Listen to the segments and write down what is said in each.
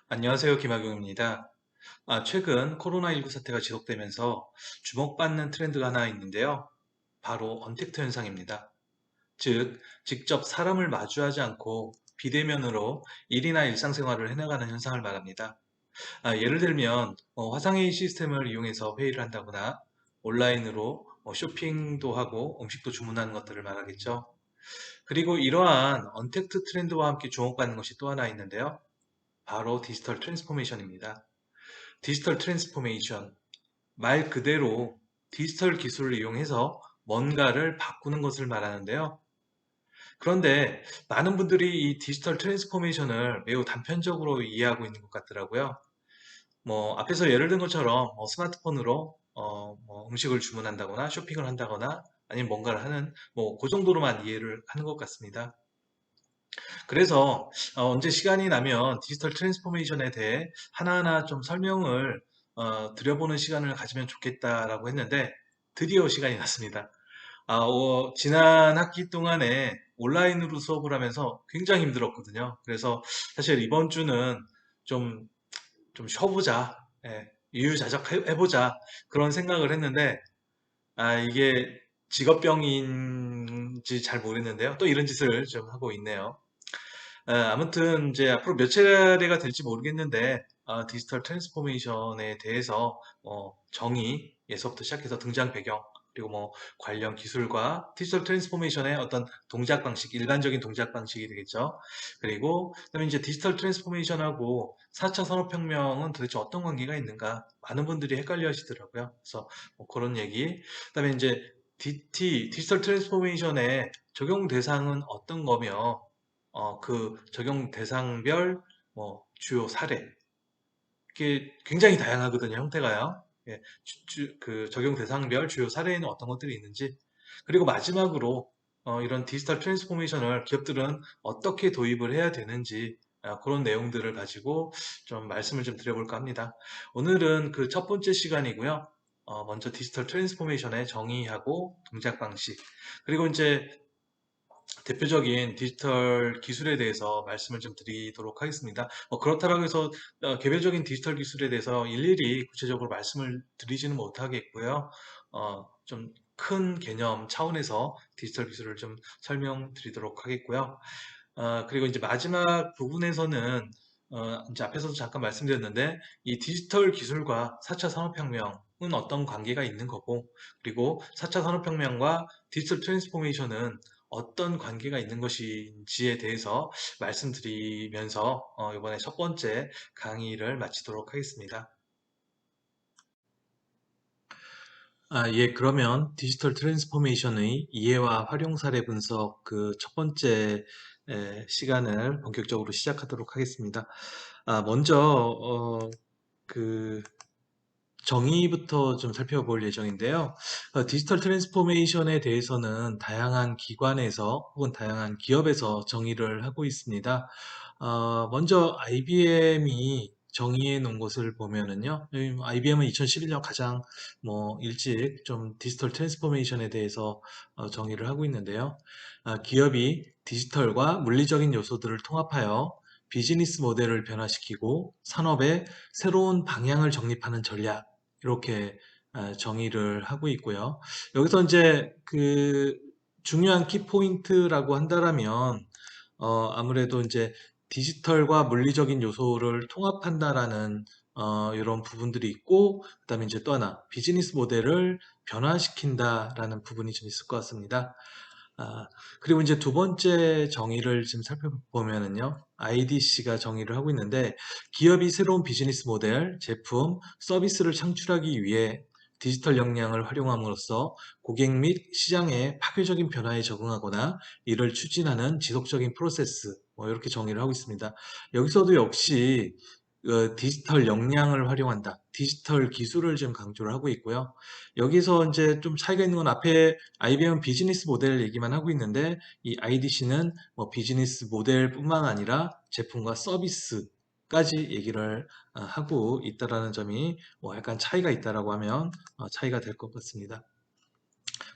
안녕하세요. 김학용입니다. 최근 코로나19 사태가 지속되면서 주목받는 트렌드가 하나 있는데요. 바로 언택트 현상입니다. 즉, 직접 사람을 마주하지 않고 비대면으로 일이나 일상생활을 해나가는 현상을 말합니다. 예를 들면 화상회의 시스템을 이용해서 회의를 한다거나 온라인으로 쇼핑도 하고 음식도 주문하는 것들을 말하겠죠. 그리고 이러한 언택트 트렌드와 함께 주목받는 것이 또 하나 있는데요. 바로 디지털 트랜스포메이션입니다. 디지털 트랜스포메이션, 말 그대로 디지털 기술을 이용해서 뭔가를 바꾸는 것을 말하는데요. 그런데 많은 분들이 이 디지털 트랜스포메이션을 매우 단편적으로 이해하고 있는 것 같더라고요. 앞에서 예를 든 것처럼 스마트폰으로 음식을 주문한다거나 쇼핑을 한다거나 아니면 뭔가를 하는 그 정도로만 이해를 하는 것 같습니다. 그래서 언제 시간이 나면 디지털 트랜스포메이션에 대해 하나하나 좀 설명을 드려보는 시간을 가지면 좋겠다라고 했는데 드디어 시간이 났습니다. 지난 학기 동안에 온라인으로 수업을 하면서 굉장히 힘들었거든요. 그래서 사실 이번 주는 좀, 좀 쉬어보자. 예, 유유자적 해보자. 그런 생각을 했는데, 이게 직업병인지 잘 모르겠는데요. 또 이런 짓을 좀 하고 있네요. 아무튼 이제 앞으로 몇 차례가 될지 모르겠는데 디지털 트랜스포메이션에 대해서 정의에서부터 시작해서 등장 배경 그리고 관련 기술과 디지털 트랜스포메이션의 어떤 동작 방식, 일반적인 동작 방식이 되겠죠. 그리고 그다음에 이제 디지털 트랜스포메이션하고 4차 산업혁명은 도대체 어떤 관계가 있는가? 많은 분들이 헷갈려 하시더라고요. 그래서 그런 얘기. 그다음에 이제 디지털 트랜스포메이션의 적용 대상은 어떤 거며 그 적용 대상별 주요 사례 이게 굉장히 다양하거든요, 형태가요. 예, 그 적용 대상별 주요 사례에는 어떤 것들이 있는지 그리고 마지막으로 이런 디지털 트랜스포메이션을 기업들은 어떻게 도입을 해야 되는지 그런 내용들을 가지고 좀 말씀을 좀 드려볼까 합니다. 오늘은 그 첫 번째 시간이고요. 먼저 디지털 트랜스포메이션의 정의하고 동작 방식 그리고 이제 대표적인 디지털 기술에 대해서 말씀을 좀 드리도록 하겠습니다. 그렇다고 해서 개별적인 디지털 기술에 대해서 일일이 구체적으로 말씀을 드리지는 못하겠고요. 좀 큰 개념 차원에서 디지털 기술을 좀 설명드리도록 하겠고요. 그리고 이제 마지막 부분에서는 이제 앞에서도 잠깐 말씀드렸는데 이 디지털 기술과 4차 산업혁명은 어떤 관계가 있는 거고 그리고 4차 산업혁명과 디지털 트랜스포메이션은 어떤 관계가 있는 것인지에 대해서 말씀드리면서 이번에 첫 번째 강의를 마치도록 하겠습니다. 예, 그러면 디지털 트랜스포메이션의 이해와 활용 사례 분석 그 첫 번째 시간을 본격적으로 시작하도록 하겠습니다. 먼저 그 정의부터 좀 살펴볼 예정인데요. 디지털 트랜스포메이션에 대해서는 다양한 기관에서 혹은 다양한 기업에서 정의를 하고 있습니다. 먼저 IBM이 정의해 놓은 것을 보면은요, IBM은 2011년 가장 일찍 좀 디지털 트랜스포메이션에 대해서 정의를 하고 있는데요. 기업이 디지털과 물리적인 요소들을 통합하여 비즈니스 모델을 변화시키고 산업의 새로운 방향을 정립하는 전략, 이렇게 정의를 하고 있고요. 여기서 이제 그 중요한 키포인트라고 한다라면 아무래도 이제 디지털과 물리적인 요소를 통합한다라는 이런 부분들이 있고 그다음에 이제 또 하나 비즈니스 모델을 변화시킨다라는 부분이 좀 있을 것 같습니다. 아, 그리고 이제 두 번째 정의를 지금 살펴보면은요, IDC가 정의를 하고 있는데, 기업이 새로운 비즈니스 모델, 제품, 서비스를 창출하기 위해 디지털 역량을 활용함으로써 고객 및 시장의 파괴적인 변화에 적응하거나 이를 추진하는 지속적인 프로세스, 이렇게 정의를 하고 있습니다. 여기서도 역시 디지털 역량을 활용한다. 디지털 기술을 지금 강조를 하고 있고요. 여기서 이제 좀 차이가 있는 건 앞에 IBM은 비즈니스 모델 얘기만 하고 있는데 이 IDC는 비즈니스 모델뿐만 아니라 제품과 서비스까지 얘기를 하고 있다라는 점이 약간 차이가 있다라고 하면 차이가 될 것 같습니다.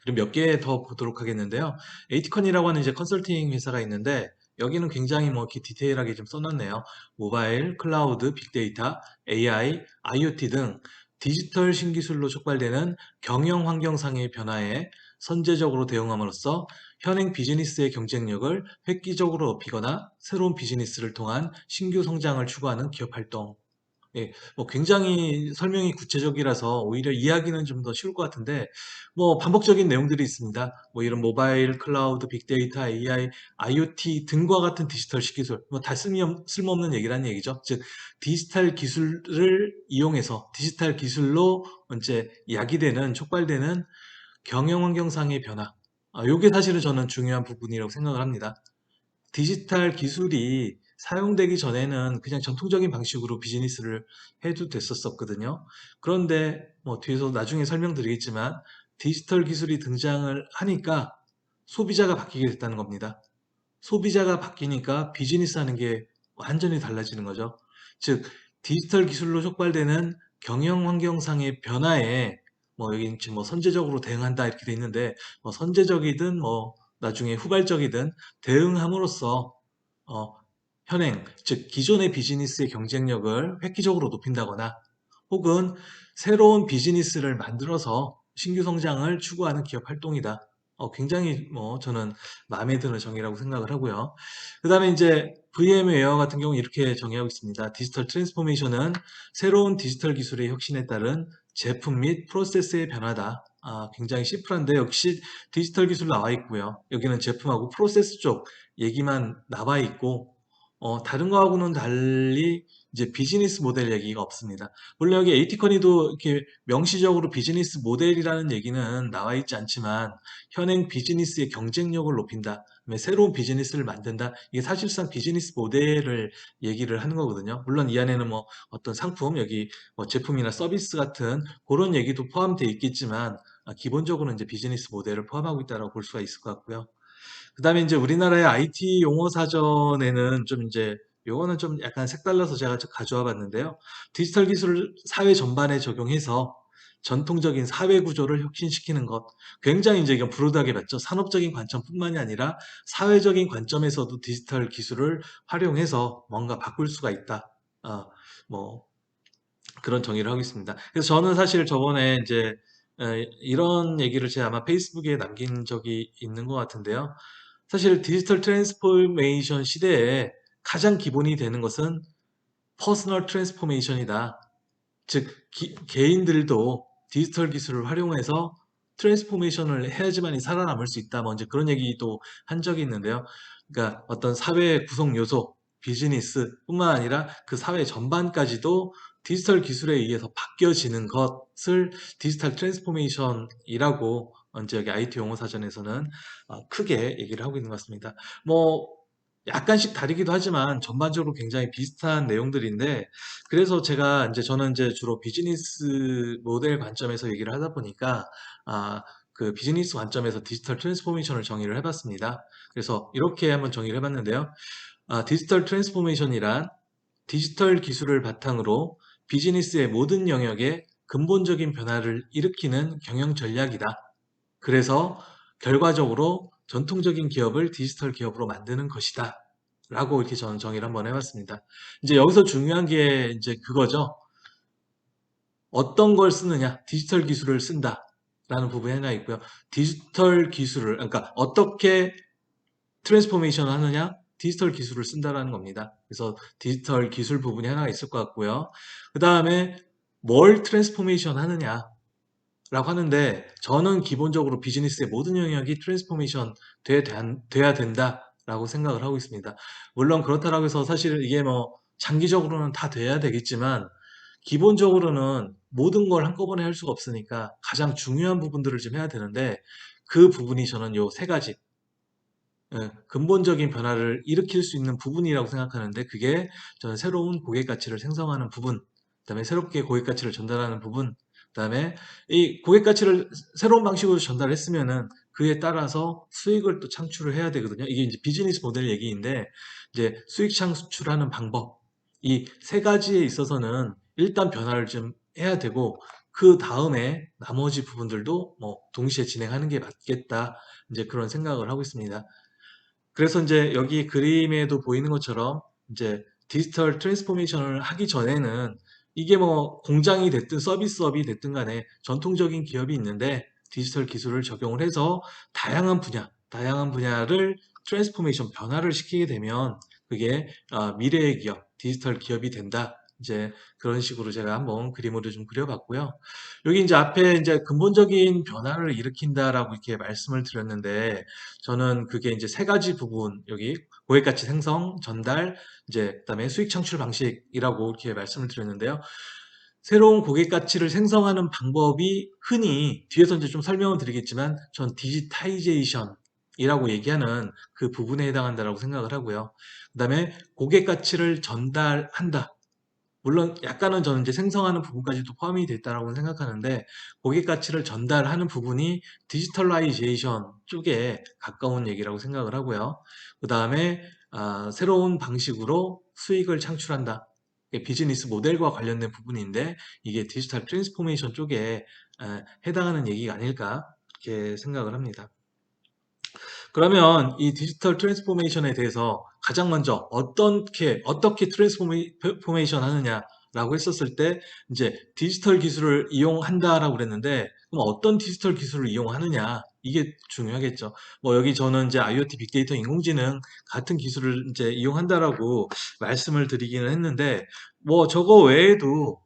그리고 몇 개 더 보도록 하겠는데요. 에이티컨이라고 하는 이제 컨설팅 회사가 있는데 여기는 굉장히 뭐 이렇게 디테일하게 좀 써놨네요. 모바일, 클라우드, 빅데이터, AI, IoT 등 디지털 신기술로 촉발되는 경영 환경상의 변화에 선제적으로 대응함으로써 현행 비즈니스의 경쟁력을 획기적으로 높이거나 새로운 비즈니스를 통한 신규 성장을 추구하는 기업 활동. 예, 뭐 굉장히 설명이 구체적이라서 오히려 이해하기는 좀 더 쉬울 것 같은데, 뭐 반복적인 내용들이 있습니다. 뭐 이런 모바일, 클라우드, 빅데이터, AI, IoT 등과 같은 디지털 기술, 뭐 다 쓸모없는 얘기라는 얘기죠. 즉, 디지털 기술을 이용해서 디지털 기술로 이제 야기되는, 촉발되는 경영 환경상의 변화. 요게 사실은 저는 중요한 부분이라고 생각을 합니다. 디지털 기술이 사용되기 전에는 그냥 전통적인 방식으로 비즈니스를 해도 됐었거든요. 그런데 뭐 뒤에서 나중에 설명드리겠지만 디지털 기술이 등장을 하니까 소비자가 바뀌게 됐다는 겁니다. 소비자가 바뀌니까 비즈니스 하는 게 완전히 달라지는 거죠. 즉, 디지털 기술로 촉발되는 경영 환경상의 변화에 뭐 여기 지금 뭐 선제적으로 대응한다 이렇게 돼 있는데 뭐 선제적이든 뭐 나중에 후발적이든 대응함으로써 어, 현행, 즉 기존의 비즈니스의 경쟁력을 획기적으로 높인다거나 혹은 새로운 비즈니스를 만들어서 신규 성장을 추구하는 기업 활동이다. 굉장히 뭐 저는 마음에 드는 정의라고 생각을 하고요. 그 다음에 이제 VM웨어 같은 경우 이렇게 정의하고 있습니다. 디지털 트랜스포메이션은 새로운 디지털 기술의 혁신에 따른 제품 및 프로세스의 변화다. 굉장히 심플한데 역시 디지털 기술 나와 있고요. 여기는 제품하고 프로세스 쪽 얘기만 나와 있고 다른 거하고는 달리 이제 비즈니스 모델 얘기가 없습니다. 물론 여기 에이티커니도 이렇게 명시적으로 비즈니스 모델이라는 얘기는 나와 있지 않지만 현행 비즈니스의 경쟁력을 높인다. 그다음에 새로운 비즈니스를 만든다. 이게 사실상 비즈니스 모델을 얘기를 하는 거거든요. 물론 이 안에는 뭐 어떤 상품, 여기 뭐 제품이나 서비스 같은 그런 얘기도 포함되어 있겠지만 기본적으로는 이제 비즈니스 모델을 포함하고 있다고 볼 수가 있을 것 같고요. 그다음에 이제 우리나라의 IT 용어 사전에는 좀 이제 요거는 좀 약간 색달라서 제가 가져와 봤는데요. 디지털 기술을 사회 전반에 적용해서 전통적인 사회 구조를 혁신시키는 것. 굉장히 이제 이건 브로드하게 봤죠. 산업적인 관점뿐만이 아니라 사회적인 관점에서도 디지털 기술을 활용해서 뭔가 바꿀 수가 있다. 뭐 그런 정의를 하고 있습니다. 그래서 저는 사실 저번에 이제 이런 얘기를 제가 아마 페이스북에 남긴 적이 있는 것 같은데요. 사실 디지털 트랜스포메이션 시대에 가장 기본이 되는 것은 퍼스널 트랜스포메이션이다. 즉 개인들도 디지털 기술을 활용해서 트랜스포메이션을 해야지만이 살아남을 수 있다. 뭐 이제 그런 얘기도 한 적이 있는데요. 그러니까 어떤 사회 구성 요소, 비즈니스뿐만 아니라 그 사회 전반까지도 디지털 기술에 의해서 바뀌어지는 것을 디지털 트랜스포메이션이라고 이제 여기 IT 용어 사전에서는 크게 얘기를 하고 있는 것 같습니다. 뭐 약간씩 다르기도 하지만 전반적으로 굉장히 비슷한 내용들인데 그래서 제가 이제 저는 이제 주로 비즈니스 모델 관점에서 얘기를 하다 보니까 그 비즈니스 관점에서 디지털 트랜스포메이션을 정의를 해봤습니다. 그래서 이렇게 한번 정의를 해봤는데요. 디지털 트랜스포메이션이란 디지털 기술을 바탕으로 비즈니스의 모든 영역에 근본적인 변화를 일으키는 경영 전략이다. 그래서 결과적으로 전통적인 기업을 디지털 기업으로 만드는 것이다. 라고 이렇게 저는 정의를 한번 해봤습니다. 이제 여기서 중요한 게 이제 그거죠. 어떤 걸 쓰느냐, 디지털 기술을 쓴다. 라는 부분이 하나 있고요. 디지털 기술을, 그러니까 어떻게 트랜스포메이션을 하느냐, 디지털 기술을 쓴다라는 겁니다. 그래서 디지털 기술 부분이 하나 있을 것 같고요. 그 다음에 뭘 트랜스포메이션 하느냐, 라고 하는데 저는 기본적으로 비즈니스의 모든 영역이 트랜스포메이션 돼야 된다라고 생각을 하고 있습니다. 물론 그렇다고 해서 사실 이게 뭐 장기적으로는 다 돼야 되겠지만 기본적으로는 모든 걸 한꺼번에 할 수가 없으니까 가장 중요한 부분들을 좀 해야 되는데 그 부분이 저는 요 세 가지 근본적인 변화를 일으킬 수 있는 부분이라고 생각하는데 그게 저는 새로운 고객 가치를 생성하는 부분, 그다음에 새롭게 고객 가치를 전달하는 부분, 그다음에 이 고객 가치를 새로운 방식으로 전달했으면은 그에 따라서 수익을 또 창출을 해야 되거든요. 이게 이제 비즈니스 모델 얘기인데 이제 수익 창출하는 방법 이 세 가지에 있어서는 일단 변화를 좀 해야 되고 그 다음에 나머지 부분들도 뭐 동시에 진행하는 게 맞겠다. 이제 그런 생각을 하고 있습니다. 그래서 이제 여기 그림에도 보이는 것처럼 이제 디지털 트랜스포메이션을 하기 전에는 이게 뭐 공장이 됐든 서비스업이 됐든 간에 전통적인 기업이 있는데 디지털 기술을 적용을 해서 다양한 분야를 트랜스포메이션 변화를 시키게 되면 그게 미래의 기업, 디지털 기업이 된다. 이제 그런 식으로 제가 한번 그림으로 좀 그려봤고요. 여기 이제 앞에 이제 근본적인 변화를 일으킨다라고 이렇게 말씀을 드렸는데 저는 그게 이제 세 가지 부분, 여기 고객가치 생성, 전달, 이제 그다음에 수익 창출 방식이라고 이렇게 말씀을 드렸는데요. 새로운 고객가치를 생성하는 방법이 흔히 뒤에서 이제 좀 설명을 드리겠지만 전 디지타이제이션이라고 얘기하는 그 부분에 해당한다라고 생각을 하고요. 그다음에 고객가치를 전달한다. 물론 약간은 저는 이제 생성하는 부분까지도 포함이 됐다라고 생각하는데 고객 가치를 전달하는 부분이 디지털라이제이션 쪽에 가까운 얘기라고 생각을 하고요. 그 다음에 새로운 방식으로 수익을 창출한다. 이게 비즈니스 모델과 관련된 부분인데 이게 디지털 트랜스포메이션 쪽에 해당하는 얘기가 아닐까 이렇게 생각을 합니다. 그러면 이 디지털 트랜스포메이션에 대해서 가장 먼저 어떻게 트랜스포메이션 하느냐라고 했었을 때 이제 디지털 기술을 이용한다라고 그랬는데 그럼 어떤 디지털 기술을 이용하느냐 이게 중요하겠죠. 뭐 여기 저는 이제 IoT, 빅데이터, 인공지능 같은 기술을 이제 이용한다라고 말씀을 드리기는 했는데 뭐 저거 외에도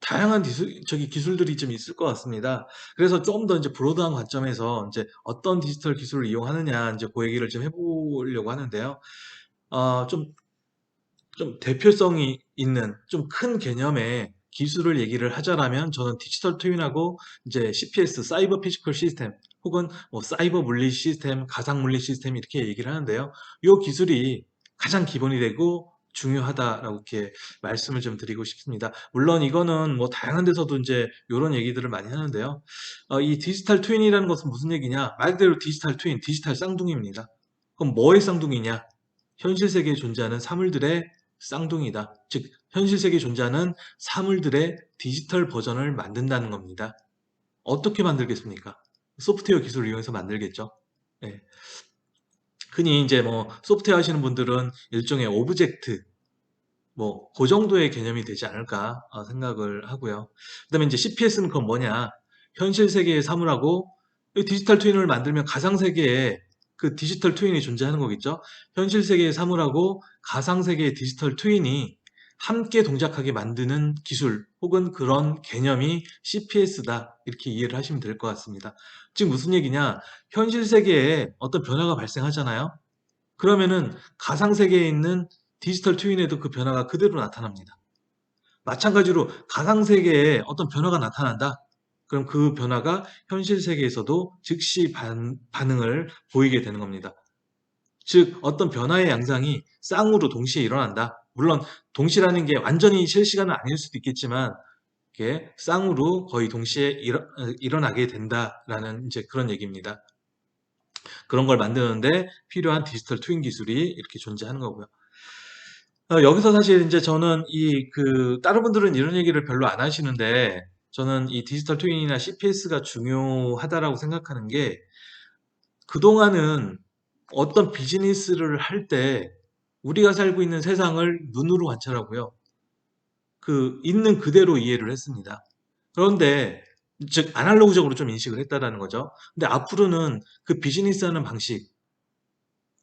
다양한 기술들이 좀 있을 것 같습니다. 그래서 좀 더 이제 브로드한 관점에서 이제 어떤 디지털 기술을 이용하느냐 이제 그 얘기를 좀 해보려고 하는데요. 좀 대표성이 있는 좀 큰 개념의 기술을 얘기를 하자라면 저는 디지털 트윈하고 이제 CPS, 사이버 피지컬 시스템 혹은 뭐 사이버 물리 시스템, 가상 물리 시스템 이렇게 얘기를 하는데요. 이 기술이 가장 기본이 되고 중요하다라고 이렇게 말씀을 좀 드리고 싶습니다. 물론 이거는 뭐 다양한 데서도 이제 이런 얘기들을 많이 하는데요. 이 디지털 트윈이라는 것은 무슨 얘기냐? 말 그대로 디지털 트윈, 디지털 쌍둥이입니다. 그럼 뭐의 쌍둥이냐? 현실 세계에 존재하는 사물들의 쌍둥이다. 즉, 현실 세계에 존재하는 사물들의 디지털 버전을 만든다는 겁니다. 어떻게 만들겠습니까? 소프트웨어 기술을 이용해서 만들겠죠. 예. 흔히 이제 뭐 소프트웨어 하시는 분들은 일종의 오브젝트, 뭐 그 정도의 개념이 되지 않을까 생각을 하고요. 그다음에 이제 CPS는 그건 뭐냐? 현실 세계의 사물하고 이 디지털 트윈을 만들면 가상 세계에 그 디지털 트윈이 존재하는 거겠죠. 현실 세계의 사물하고 가상 세계의 디지털 트윈이 함께 동작하게 만드는 기술 혹은 그런 개념이 CPS다. 이렇게 이해를 하시면 될 것 같습니다. 지금 무슨 얘기냐? 현실 세계에 어떤 변화가 발생하잖아요. 그러면은 가상 세계에 있는 디지털 트윈에도 그 변화가 그대로 나타납니다. 마찬가지로 가상 세계에 어떤 변화가 나타난다. 그럼 그 변화가 현실 세계에서도 즉시 반응을 보이게 되는 겁니다. 즉 어떤 변화의 양상이 쌍으로 동시에 일어난다. 물론 동시라는 게 완전히 실시간은 아닐 수도 있겠지만 이게 쌍으로 거의 동시에 일어나게 된다라는 이제 그런 얘기입니다. 그런 걸 만드는데 필요한 디지털 트윈 기술이 이렇게 존재하는 거고요. 여기서 사실 이제 저는 다른 분들은 이런 얘기를 별로 안 하시는데, 저는 이 디지털 트윈이나 CPS가 중요하다라고 생각하는 게, 그동안은 어떤 비즈니스를 할 때, 우리가 살고 있는 세상을 눈으로 관찰하고요. 있는 그대로 이해를 했습니다. 그런데, 즉, 아날로그적으로 좀 인식을 했다라는 거죠. 근데 앞으로는 그 비즈니스 하는 방식,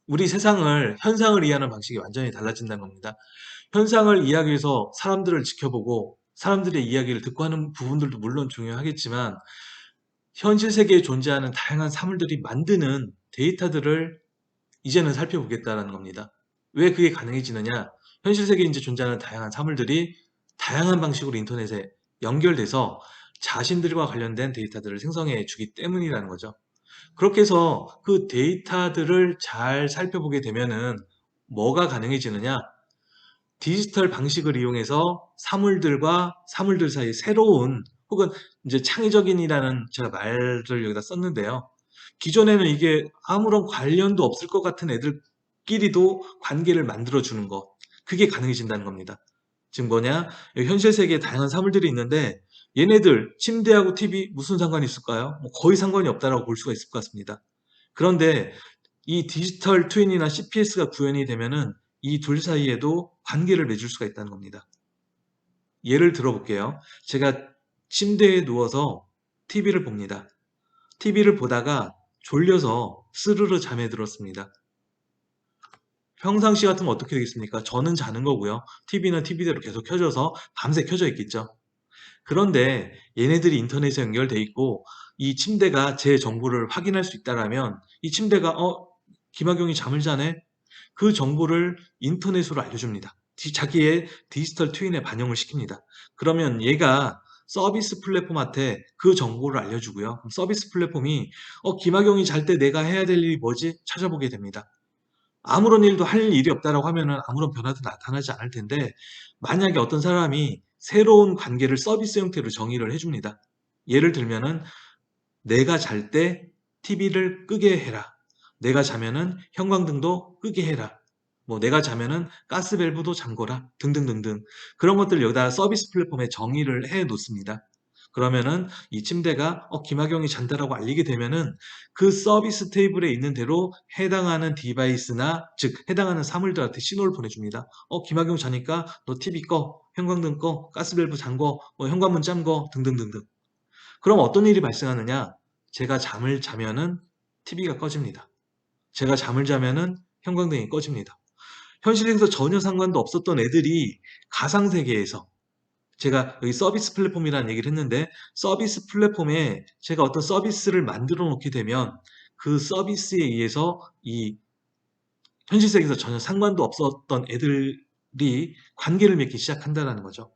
우리 세상을, 현상을 이해하는 방식이 완전히 달라진다는 겁니다. 현상을 이야기해서 사람들을 지켜보고 사람들의 이야기를 듣고 하는 부분들도 물론 중요하겠지만 현실 세계에 존재하는 다양한 사물들이 만드는 데이터들을 이제는 살펴보겠다는 겁니다. 왜 그게 가능해지느냐? 현실 세계에 이제 존재하는 다양한 사물들이 다양한 방식으로 인터넷에 연결돼서 자신들과 관련된 데이터들을 생성해 주기 때문이라는 거죠. 그렇게 해서 그 데이터들을 잘 살펴보게 되면은 뭐가 가능해지느냐? 디지털 방식을 이용해서 사물들과 사물들 사이 새로운 혹은 이제 창의적인이라는 제가 말을 여기다 썼는데요. 기존에는 이게 아무런 관련도 없을 것 같은 애들끼리도 관계를 만들어 주는 것. 그게 가능해진다는 겁니다. 지금 뭐냐? 현실 세계에 다양한 사물들이 있는데 얘네들 침대하고 TV 무슨 상관이 있을까요? 뭐 거의 상관이 없다라고 볼 수가 있을 것 같습니다. 그런데 이 디지털 트윈이나 CPS가 구현이 되면은 이 둘 사이에도 관계를 맺을 수가 있다는 겁니다. 예를 들어볼게요. 제가 침대에 누워서 TV를 봅니다. TV를 보다가 졸려서 스르르 잠에 들었습니다. 평상시 같으면 어떻게 되겠습니까? 저는 자는 거고요. TV는 TV대로 계속 켜져서 밤새 켜져 있겠죠. 그런데 얘네들이 인터넷에 연결돼 있고 이 침대가 제 정보를 확인할 수 있다라면 이 침대가 김학용이 잠을 자네? 그 정보를 인터넷으로 알려줍니다. 자기의 디지털 트윈에 반영을 시킵니다. 그러면 얘가 서비스 플랫폼한테 그 정보를 알려주고요. 그럼 서비스 플랫폼이 김학용이 잘 때 내가 해야 될 일이 뭐지? 찾아보게 됩니다. 아무런 일도 할 일이 없다라고 하면은 아무런 변화도 나타나지 않을 텐데 만약에 어떤 사람이 새로운 관계를 서비스 형태로 정의를 해줍니다. 예를 들면은 내가 잘 때 TV를 끄게 해라. 내가 자면은 형광등도 끄게 해라. 뭐 내가 자면은 가스밸브도 잠궈라. 등등등등. 그런 것들 여기다 서비스 플랫폼에 정의를 해 놓습니다. 그러면은 이 침대가 김학용이 잔다라고 알리게 되면은 그 서비스 테이블에 있는 대로 해당하는 디바이스나 즉 해당하는 사물들한테 신호를 보내줍니다. 김학용 자니까 너 TV 꺼, 형광등 꺼, 가스밸브 잠궈, 뭐 현관문 잠궈 등등등등. 그럼 어떤 일이 발생하느냐? 제가 잠을 자면은 TV가 꺼집니다. 제가 잠을 자면은 형광등이 꺼집니다. 현실에서 전혀 상관도 없었던 애들이 가상세계에서 제가 여기 서비스 플랫폼이라는 얘기를 했는데 서비스 플랫폼에 제가 어떤 서비스를 만들어 놓게 되면 그 서비스에 의해서 이 현실 세계에서 전혀 상관도 없었던 애들이 관계를 맺기 시작한다는 거죠.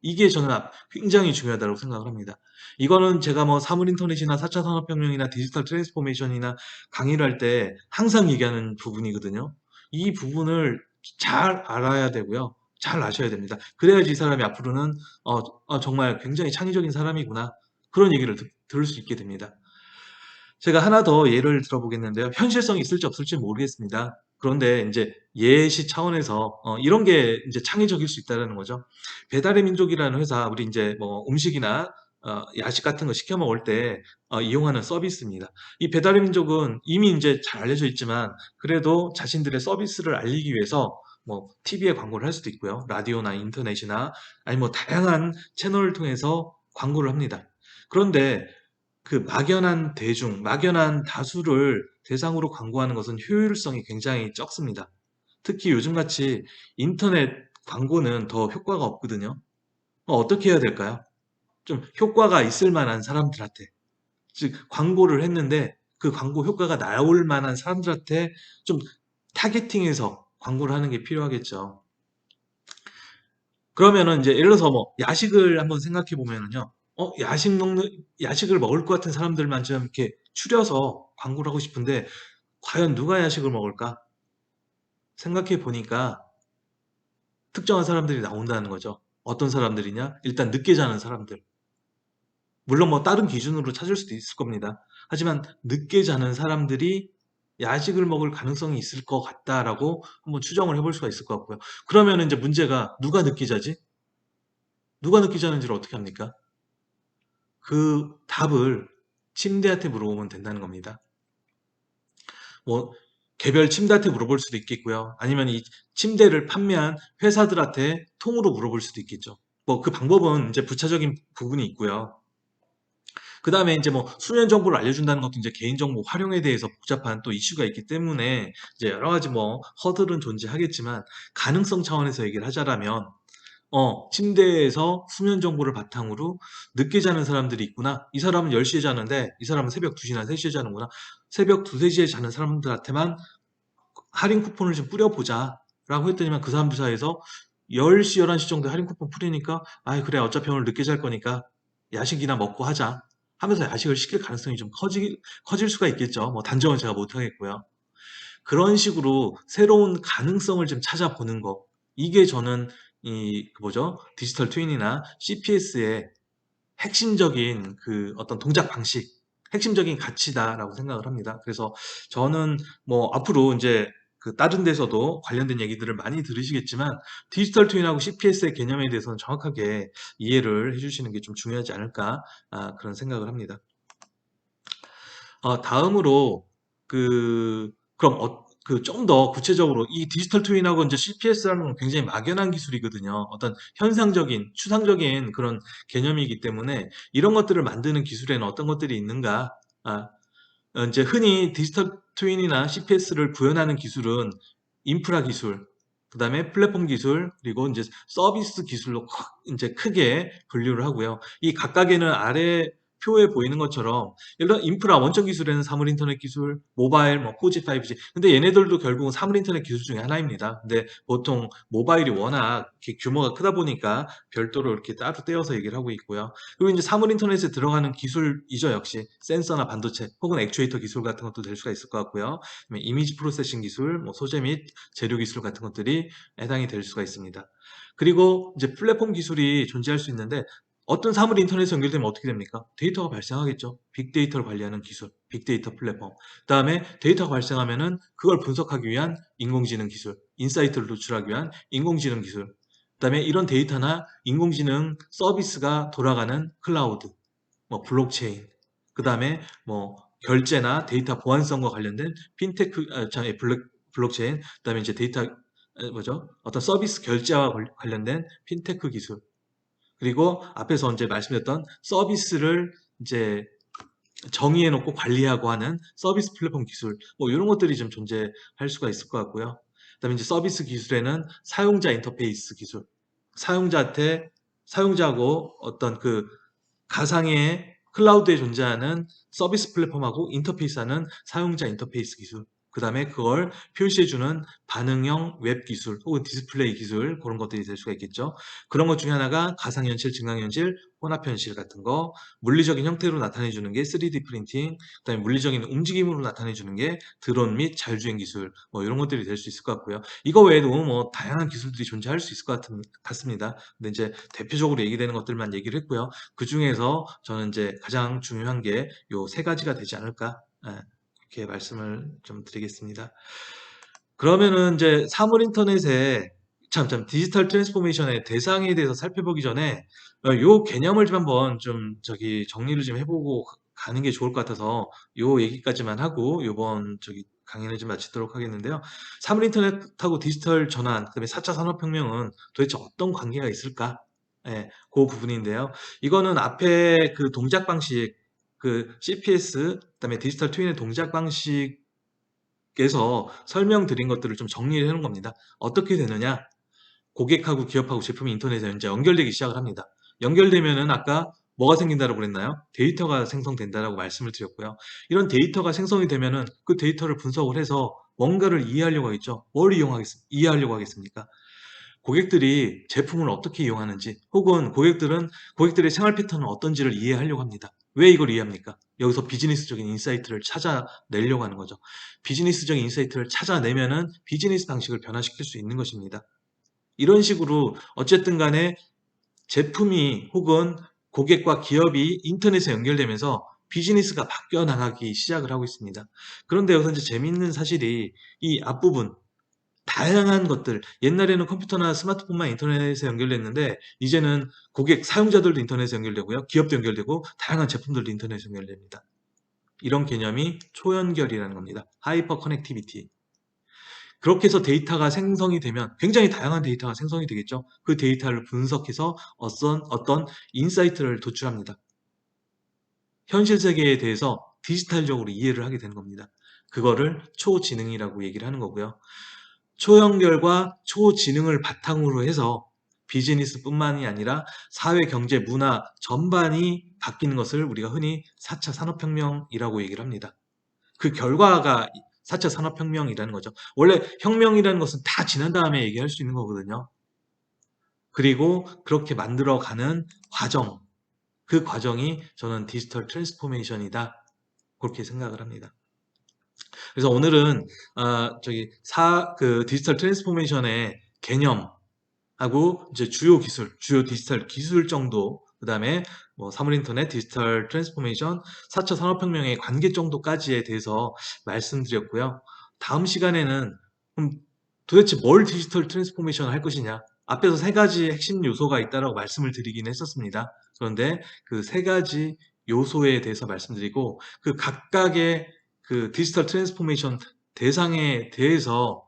이게 저는 굉장히 중요하다고 생각을 합니다. 이거는 제가 뭐 사물인터넷이나 4차 산업혁명이나 디지털 트랜스포메이션이나 강의를 할 때 항상 얘기하는 부분이거든요. 이 부분을 잘 알아야 되고요. 잘 아셔야 됩니다. 그래야지 이 사람이 앞으로는 정말 굉장히 창의적인 사람이구나. 그런 얘기를 들을 수 있게 됩니다. 제가 하나 더 예를 들어보겠는데요. 현실성이 있을지 없을지 모르겠습니다. 그런데 이제 예시 차원에서 이런 게 이제 창의적일 수 있다는 거죠. 배달의 민족이라는 회사, 우리 이제 뭐 음식이나 야식 같은 거 시켜 먹을 때 이용하는 서비스입니다. 이 배달의 민족은 이미 이제 잘 알려져 있지만 그래도 자신들의 서비스를 알리기 위해서 뭐 TV에 광고를 할 수도 있고요. 라디오나 인터넷이나 아니 뭐 다양한 채널을 통해서 광고를 합니다. 그런데 그 막연한 대중, 막연한 다수를 대상으로 광고하는 것은 효율성이 굉장히 적습니다. 특히 요즘같이 인터넷 광고는 더 효과가 없거든요. 어떻게 해야 될까요? 좀 효과가 있을 만한 사람들한테, 즉 광고를 했는데 그 광고 효과가 나올 만한 사람들한테 좀 타겟팅해서 광고를 하는 게 필요하겠죠. 그러면은 이제 예를 들어서 뭐 야식을 한번 생각해 보면은요. 야식을 먹을 것 같은 사람들만 좀 이렇게 추려서 광고를 하고 싶은데 과연 누가 야식을 먹을까? 생각해 보니까 특정한 사람들이 나온다는 거죠. 어떤 사람들이냐? 일단 늦게 자는 사람들. 물론 뭐 다른 기준으로 찾을 수도 있을 겁니다. 하지만 늦게 자는 사람들이 야식을 먹을 가능성이 있을 것 같다라고 한번 추정을 해볼 수가 있을 것 같고요. 그러면 이제 문제가 누가 늦게 자지? 누가 늦게 자는지를 어떻게 합니까? 그 답을 침대한테 물어보면 된다는 겁니다. 뭐 개별 침대한테 물어볼 수도 있겠고요. 아니면 이 침대를 판매한 회사들한테 통으로 물어볼 수도 있겠죠. 뭐 그 방법은 이제 부차적인 부분이 있고요. 그 다음에 이제 뭐 수면 정보를 알려준다는 것도 이제 개인정보 활용에 대해서 복잡한 또 이슈가 있기 때문에 이제 여러 가지 뭐 허들은 존재하겠지만 가능성 차원에서 얘기를 하자라면 침대에서 수면 정보를 바탕으로 늦게 자는 사람들이 있구나. 이 사람은 10시에 자는데 이 사람은 새벽 2시나 3시에 자는구나. 새벽 2, 3시에 자는 사람들한테만 할인 쿠폰을 좀 뿌려보자. 라고 했더니만 그 사람들 사이에서 10시, 11시 정도 할인 쿠폰 뿌리니까 아이 그래 어차피 오늘 늦게 잘 거니까 야식이나 먹고 하자. 하면서 야식을 시킬 가능성이 좀 커질 수가 있겠죠. 뭐 단정은 제가 못하겠고요. 그런 식으로 새로운 가능성을 좀 찾아보는 거. 이게 저는 그 뭐죠? 디지털 트윈이나 CPS의 핵심적인 그 어떤 동작 방식, 핵심적인 가치다라고 생각을 합니다. 그래서 저는 뭐 앞으로 이제 그 다른 데서도 관련된 얘기들을 많이 들으시겠지만 디지털 트윈하고 CPS의 개념에 대해서는 정확하게 이해를 해주시는 게 좀 중요하지 않을까 그런 생각을 합니다. 다음으로 그 그럼 그 좀 더 구체적으로 이 디지털 트윈하고 이제 CPS라는 건 굉장히 막연한 기술이거든요. 어떤 현상적인, 추상적인 그런 개념이기 때문에 이런 것들을 만드는 기술에는 어떤 것들이 있는가? 아, 이제 흔히 디지털 트윈이나 CPS를 구현하는 기술은 인프라 기술, 그다음에 플랫폼 기술, 그리고 이제 서비스 기술로 이제 크게 분류를 하고요. 이 각각에는 아래 표에 보이는 것처럼 예를 들어 인프라 원천 기술에는 사물 인터넷 기술, 모바일, 뭐 4G, 5G. 근데 얘네들도 결국은 사물 인터넷 기술 중에 하나입니다. 근데 보통 모바일이 워낙 이렇게 규모가 크다 보니까 별도로 이렇게 따로 떼어서 얘기를 하고 있고요. 그리고 이제 사물 인터넷에 들어가는 기술이죠, 역시. 센서나 반도체 혹은 액추에이터 기술 같은 것도 될 수가 있을 것 같고요. 그다음에 이미지 프로세싱 기술, 뭐 소재 및 재료 기술 같은 것들이 해당이 될 수가 있습니다. 그리고 이제 플랫폼 기술이 존재할 수 있는데 어떤 사물이 인터넷에 연결되면 어떻게 됩니까? 데이터가 발생하겠죠. 빅데이터를 관리하는 기술, 빅데이터 플랫폼. 그다음에 데이터가 발생하면은 그걸 분석하기 위한 인공지능 기술, 인사이트를 도출하기 위한 인공지능 기술. 그다음에 이런 데이터나 인공지능 서비스가 돌아가는 클라우드, 뭐 블록체인, 그다음에 뭐 결제나 데이터 보안성과 관련된 핀테크, 블록체인, 그다음에 이제 데이터 뭐죠? 어떤 서비스 결제와 관련된 핀테크 기술. 그리고 앞에서 이제 말씀드렸던 서비스를 이제 정의해 놓고 관리하고 하는 서비스 플랫폼 기술, 뭐 이런 것들이 좀 존재할 수가 있을 것 같고요. 그다음에 이제 서비스 기술에는 사용자 인터페이스 기술, 사용자한테 사용자하고 어떤 그 가상의 클라우드에 존재하는 서비스 플랫폼하고 인터페이스하는 사용자 인터페이스 기술, 그 다음에 그걸 표시해주는 반응형 웹 기술 혹은 디스플레이 기술, 그런 것들이 될 수가 있겠죠. 그런 것 중에 하나가 가상현실, 증강현실, 혼합현실 같은 거, 물리적인 형태로 나타내주는 게 3D 프린팅, 그 다음에 물리적인 움직임으로 나타내주는 게 드론 및 자율주행 기술, 뭐 이런 것들이 될 수 있을 것 같고요. 이거 외에도 뭐 다양한 기술들이 존재할 수 있을 것 같습니다. 근데 이제 대표적으로 얘기되는 것들만 얘기를 했고요. 그 중에서 저는 이제 가장 중요한 게 요 세 가지가 되지 않을까, 이렇게 말씀을 좀 드리겠습니다. 그러면은 이제 사물 인터넷의 디지털 트랜스포메이션의 대상에 대해서 살펴보기 전에 요 개념을 좀 한번 좀 정리를 좀 해보고 가는 게 좋을 것 같아서 요 얘기까지만 하고 요번 강의는 좀 마치도록 하겠는데요. 사물 인터넷하고 디지털 전환, 그다음에 4차 산업혁명은 도대체 어떤 관계가 있을까? 예, 그 부분인데요. 이거는 앞에 그 동작 방식, 그 CPS, 그다음에 디지털 트윈의 동작 방식에서 설명드린 것들을 좀 정리를 해놓은 겁니다. 어떻게 되느냐? 고객하고 기업하고 제품이 인터넷에 이제 연결되기 시작을 합니다. 연결되면은 아까 뭐가 생긴다고 그랬나요? 데이터가 생성된다라고 말씀을 드렸고요. 이런 데이터가 생성이 되면은 그 데이터를 분석을 해서 뭔가를 이해하려고 하겠죠. 뭘 이해하려고 하겠습니까? 고객들이 제품을 어떻게 이용하는지, 혹은 고객들의 생활 패턴은 어떤지를 이해하려고 합니다. 왜 이걸 이해합니까? 여기서 비즈니스적인 인사이트를 찾아내려고 하는 거죠. 비즈니스적인 인사이트를 찾아내면은 비즈니스 방식을 변화시킬 수 있는 것입니다. 이런 식으로 어쨌든 간에 제품이 혹은 고객과 기업이 인터넷에 연결되면서 비즈니스가 바뀌어 나가기 시작을 하고 있습니다. 그런데 여기서 이제 재미있는 사실이 이 앞부분, 다양한 것들, 옛날에는 컴퓨터나 스마트폰만 인터넷에 연결됐는데 이제는 고객, 사용자들도 인터넷에 연결되고요. 기업도 연결되고 다양한 제품들도 인터넷에 연결됩니다. 이런 개념이 초연결이라는 겁니다. 하이퍼 커넥티비티. 그렇게 해서 데이터가 생성이 되면 굉장히 다양한 데이터가 생성이 되겠죠. 그 데이터를 분석해서 어떤 인사이트를 도출합니다. 현실 세계에 대해서 디지털적으로 이해를 하게 되는 겁니다. 그거를 초지능이라고 얘기를 하는 거고요. 초연결과 초지능을 바탕으로 해서 비즈니스뿐만이 아니라 사회, 경제, 문화 전반이 바뀌는 것을 우리가 흔히 4차 산업혁명이라고 얘기를 합니다. 그 결과가 4차 산업혁명이라는 거죠. 원래 혁명이라는 것은 다 지난 다음에 얘기할 수 있는 거거든요. 그리고 그렇게 만들어가는 과정, 그 과정이 저는 디지털 트랜스포메이션이다, 그렇게 생각을 합니다. 그래서 오늘은 그 디지털 트랜스포메이션의 개념하고 이제 주요 기술, 주요 디지털 기술 정도, 그다음에 뭐 사물인터넷, 디지털 트랜스포메이션, 4차 산업혁명의 관계 정도까지에 대해서 말씀드렸고요. 다음 시간에는 도대체 뭘 디지털 트랜스포메이션 할 것이냐? 앞에서 세 가지 핵심 요소가 있다라고 말씀을 드리긴 했었습니다. 그런데 그 세 가지 요소에 대해서 말씀드리고 그 각각의 그 디지털 트랜스포메이션 대상에 대해서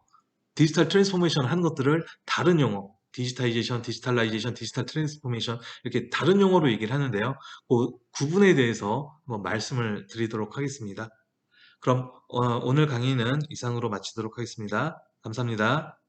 디지털 트랜스포메이션 하는 것들을 다른 용어, 디지타이제이션, 디지털라이제이션, 디지털 트랜스포메이션 이렇게 다른 용어로 얘기를 하는데요. 그 구분에 대해서 한번 말씀을 드리도록 하겠습니다. 그럼 오늘 강의는 이상으로 마치도록 하겠습니다. 감사합니다.